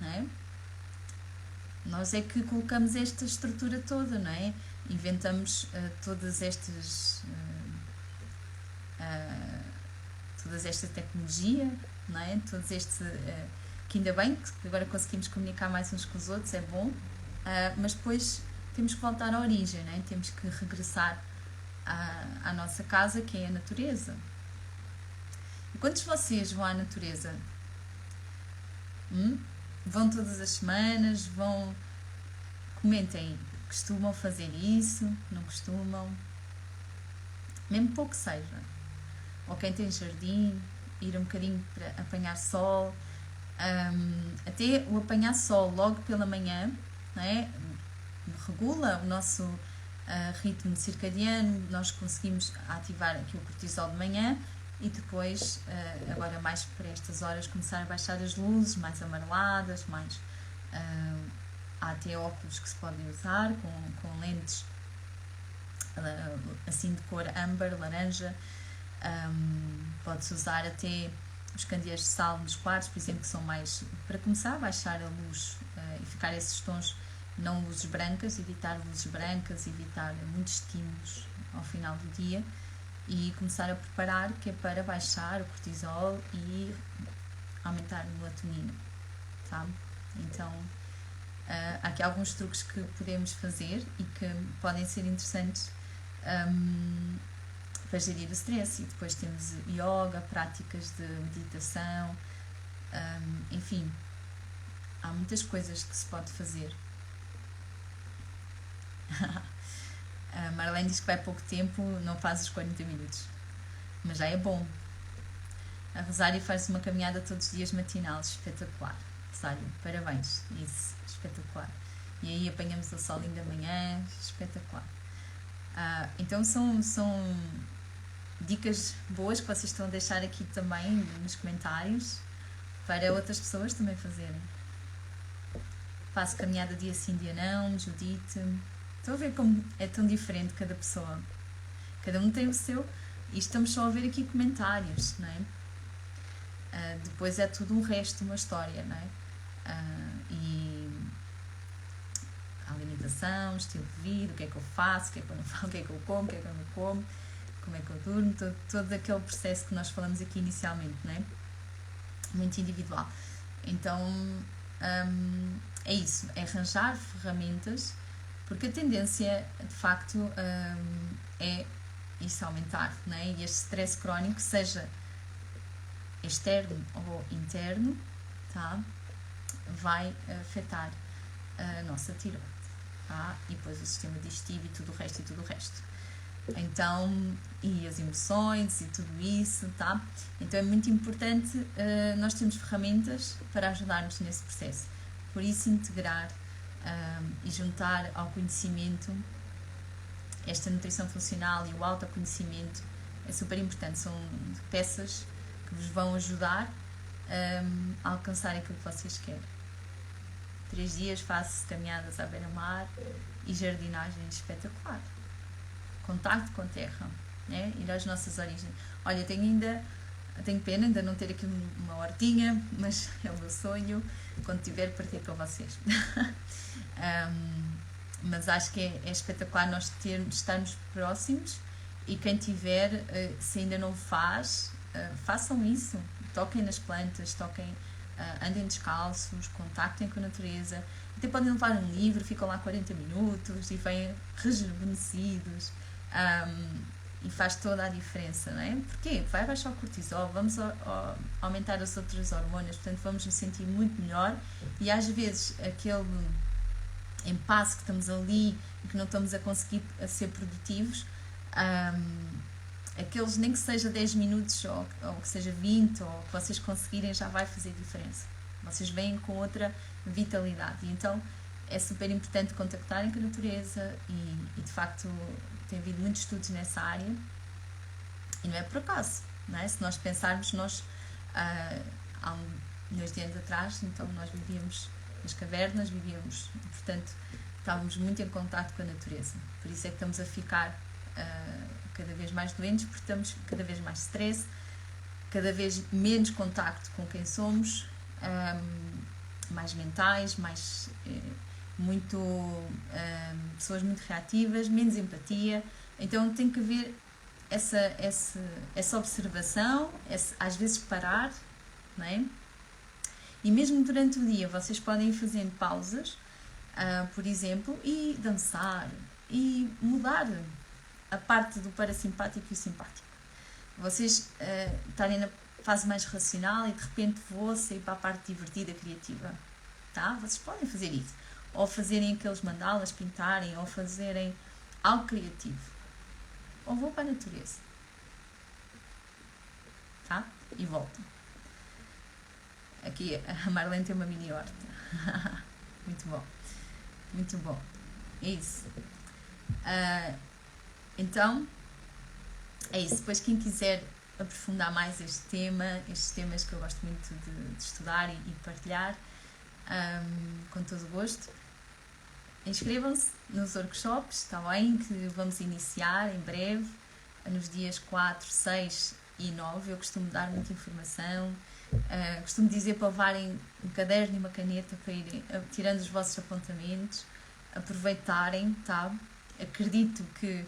não é? Nós é que colocamos esta estrutura toda, não é? Inventamos todas esta tecnologia, não é? Todos estes que ainda bem que agora conseguimos comunicar mais uns com os outros, é bom, mas depois temos que voltar à origem, não é? Temos que regressar à nossa casa, que é a natureza. E quantos de vocês vão à natureza? Vão todas as semanas? Comentem, costumam fazer isso? Não costumam? Mesmo pouco seja. Ou quem tem jardim, ir um bocadinho para apanhar sol. Até o apanhar sol logo pela manhã, não é? Regula o nosso ritmo circadiano, nós conseguimos ativar aqui o cortisol de manhã e depois, agora mais para estas horas, começar a baixar as luzes mais amareladas, mais... há até óculos que se podem usar com lentes assim de cor âmbar, laranja. Pode-se usar até os candeeiros de sal nos quartos, por exemplo, que são mais para começar a baixar a luz e ficar esses tons, não luzes brancas, evitar luzes brancas, evitar muitos estímulos ao final do dia e começar a preparar, que é para baixar o cortisol e aumentar a melatonina, sabe? Então há aqui alguns truques que podemos fazer e que podem ser interessantes para gerir o stress. E depois temos yoga, práticas de meditação, enfim, há muitas coisas que se pode fazer. A Marlene diz que vai pouco tempo, não faz os 40 minutos, mas já é bom. A Rosário faz uma caminhada todos os dias matinais, espetacular. Rosário, parabéns, isso, espetacular. E aí apanhamos o sol ainda amanhã, espetacular. Então são dicas boas que vocês estão a deixar aqui também nos comentários para outras pessoas também fazerem. Faço caminhada dia sim, dia não, Judite. Estão a ver como é tão diferente cada pessoa. Cada um tem o seu. E estamos só a ver aqui comentários, não é? Depois é tudo um resto, uma história, não é? E a alimentação, estilo de vida, o que é que eu faço, o que é que eu não faço, o que é que eu como, o que é que eu não como, como é que eu durmo, todo aquele processo que nós falamos aqui inicialmente, não é? Muito individual. Então, é isso, é arranjar ferramentas, porque a tendência, de facto, é isso aumentar, não é? E este stress crónico, seja externo ou interno, tá? Vai afetar a nossa tireoide, tá? E depois o sistema digestivo e tudo o resto. Então, e as emoções e tudo isso, tá? Então é muito importante nós termos ferramentas para ajudar-nos nesse processo. Por isso, integrar e juntar ao conhecimento esta nutrição funcional e o autoconhecimento é super importante, são peças que vos vão ajudar a alcançar aquilo que vocês querem. 3 dias faço caminhadas à beira-mar e jardinagem espetacular. Contacto com a terra, né? Ir às nossas origens. Olha, tenho pena ainda não ter aqui uma hortinha, mas é o meu sonho, quando tiver, partir com vocês. Mas acho que é espetacular nós estarmos próximos, e quem tiver, se ainda não faz, façam isso, toquem nas plantas, andem descalços, contactem com a natureza, até podem levar um livro, ficam lá 40 minutos e vêm rejuvenescidos, e faz toda a diferença, não é? Porquê? Vai baixar o cortisol, vamos aumentar as outras hormonas, portanto vamos nos sentir muito melhor, e às vezes aquele impasse que estamos ali e que não estamos a conseguir ser produtivos, aqueles nem que seja 10 minutos ou que seja 20, ou que vocês conseguirem, já vai fazer diferença. Vocês vêm com outra vitalidade, e então é super importante contactarem com a natureza, e de facto tem havido muitos estudos nessa área, e não é por acaso, não é? Se nós pensarmos, nós há milhões de anos atrás, então nós vivíamos nas cavernas, portanto estávamos muito em contato com a natureza, por isso é que estamos a ficar cada vez mais doentes, porque estamos cada vez mais stress, cada vez menos contacto com quem somos, mais mentais, pessoas muito reativas, menos empatia. Então tem que haver essa observação, às vezes parar, não é? E mesmo durante o dia vocês podem ir fazendo pausas, por exemplo, e dançar, e mudar a parte do parasimpático e o simpático. Vocês estarem na fase mais racional e de repente vou sair para a parte divertida, criativa, tá? Vocês podem fazer isso, ou fazerem aqueles mandalas, pintarem, ou fazerem algo criativo, ou vou para a natureza, tá? E voltam. Aqui a Marlene tem uma mini horta. Muito bom, muito bom, é isso. Então é isso. Depois, quem quiser aprofundar mais estes temas que eu gosto muito de estudar e partilhar, com todo o gosto, inscrevam-se nos workshops, está bem? Que vamos iniciar em breve, nos dias 4, 6 e 9. Eu costumo dar muita informação, costumo dizer para levarem um caderno e uma caneta para irem tirando os vossos apontamentos, aproveitarem, tá? Acredito que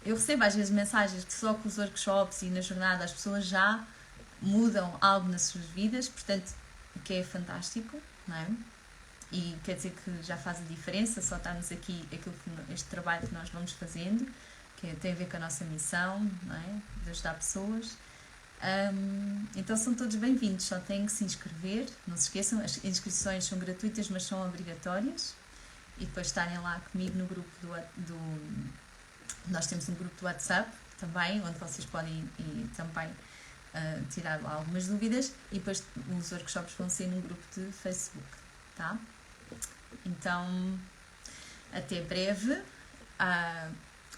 eu recebo às vezes mensagens que só com os workshops e na jornada as pessoas já mudam algo nas suas vidas, portanto, o que é fantástico, não é? E quer dizer que já faz a diferença, só estarmos aqui, este trabalho que nós vamos fazendo, que tem a ver com a nossa missão, não é? De ajudar pessoas. Então são todos bem-vindos, só têm que se inscrever, não se esqueçam, as inscrições são gratuitas, mas são obrigatórias, e depois estarem lá comigo no grupo nós temos um grupo do WhatsApp também, onde vocês podem também tirar lá algumas dúvidas, e depois os workshops vão ser num grupo de Facebook, tá? Então, até breve.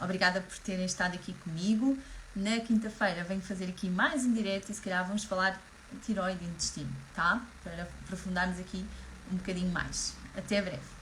Obrigada por terem estado aqui comigo. Na quinta-feira venho fazer aqui mais um direto, e se calhar vamos falar de tiroide e intestino, tá? Para aprofundarmos aqui um bocadinho mais. Até breve.